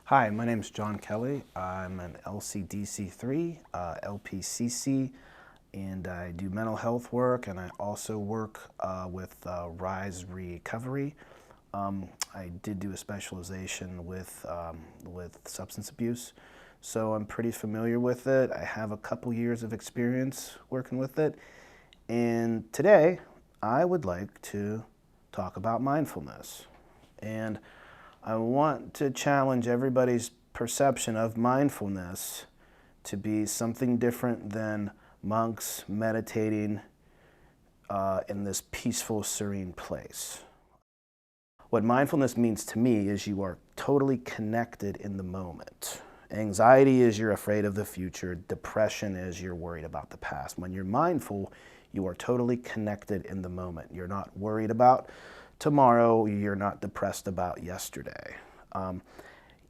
Hi, my name is John Kelly. I'm an LCDC3, LPCC, and I do mental health work, and I also work with Rise Recovery. I did do a specialization with substance abuse, so I'm pretty familiar with it. I have a couple years of experience working with it, and today I would like to talk about mindfulness. And I want to challenge everybody's perception of mindfulness to be something different than monks meditating in this peaceful, serene place. What mindfulness means to me is you are totally connected in the moment. Anxiety is you're afraid of the future. Depression is you're worried about the past. When you're mindful, you are totally connected in the moment. You're not worried about tomorrow. You're not depressed about yesterday.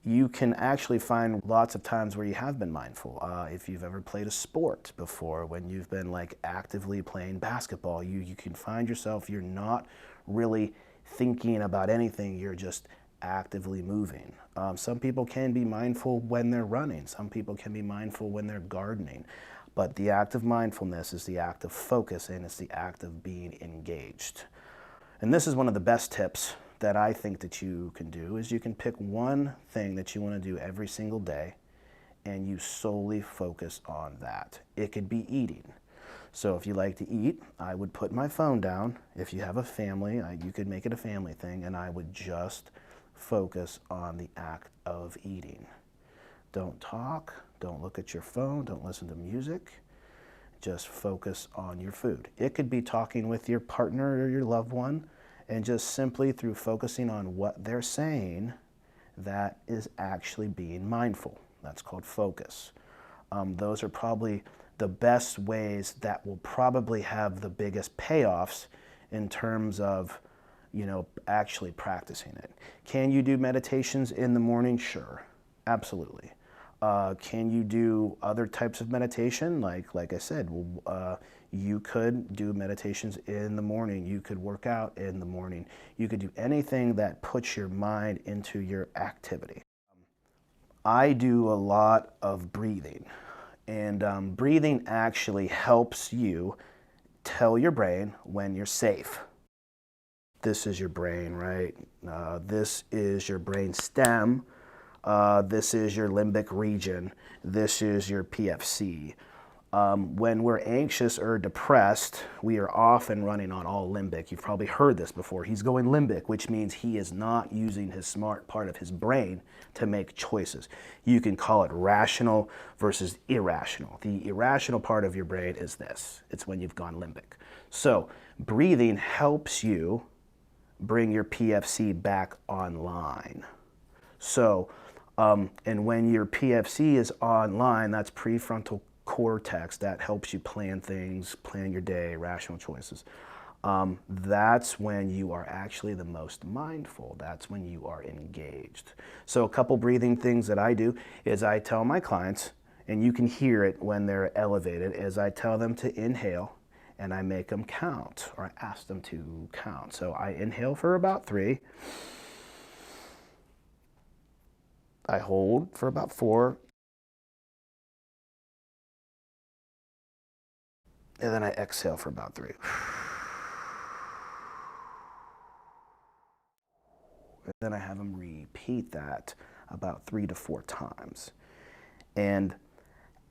You can actually find lots of times where you have been mindful. If you've ever played a sport before, when you've been like actively playing basketball, you can find yourself, you're not really thinking about anything, you're just actively moving. Some people can be mindful when they're running. Some people can be mindful when they're gardening. But the act of mindfulness is the act of focus, and it's the act of being engaged. And this is one of the best tips that I think that you can do, is you can pick one thing that you want to do every single day, and you solely focus on that. It could be eating. So if you like to eat, I would put my phone down. If you have a family, you could make it a family thing, and I would just focus on the act of eating. Don't talk, don't look at your phone, don't listen to music. Just focus on your food. It could be talking with your partner or your loved one, and just simply through focusing on what they're saying, that is actually being mindful. That's called focus. Those are probably the best ways that will probably have the biggest payoffs in terms of, actually practicing it. Can you do meditations in the morning? Sure, absolutely. Can you do other types of meditation? Like I said, you could do meditations in the morning. You could work out in the morning. You could do anything that puts your mind into your activity. I do a lot of breathing, and breathing actually helps you tell your brain when you're safe. This is your brain, right? This is your brain stem. This is your limbic region. This is your PFC. When we're anxious or depressed, we are often running on all limbic. You've probably heard this before. He's going limbic, which means he is not using his smart part of his brain to make choices. You can call it rational versus irrational. The irrational part of your brain is this. It's when you've gone limbic. So breathing helps you bring your PFC back online. So, and when your PFC is online, that's prefrontal cortex, that helps you plan things, plan your day, rational choices. That's when you are actually the most mindful. That's when you are engaged. So a couple breathing things that I do is I tell my clients, and you can hear it when they're elevated, is I tell them to inhale, and I make them count, or I ask them to count. So I inhale for about 3. I hold for about 4. And then I exhale for about 3. And then I have them repeat that about 3 to 4 times. And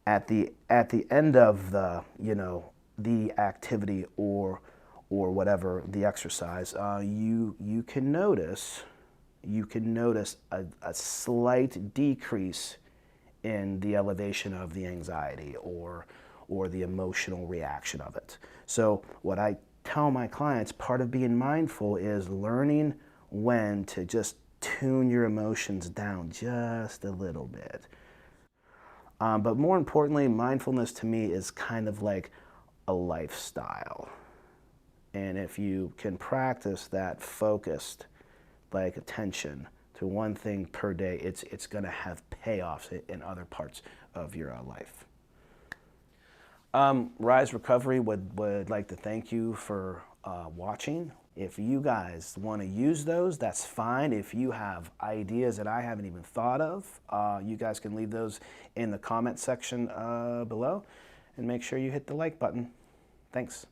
at the end of the activity or whatever the exercise, you can notice a slight decrease in the elevation of the anxiety or the emotional reaction of it. So what I tell my clients, part of being mindful is learning when to just tune your emotions down just a little bit. But more importantly, mindfulness to me is kind of like a lifestyle. And if you can practice that focused, like attention to one thing per day, it's going to have payoffs in other parts of your life. Rise Recovery would like to thank you for watching, If you guys want to use those, that's fine. If you have ideas that I haven't even thought of, you guys can leave those in the comment section below, and make sure you hit the like button. Thanks.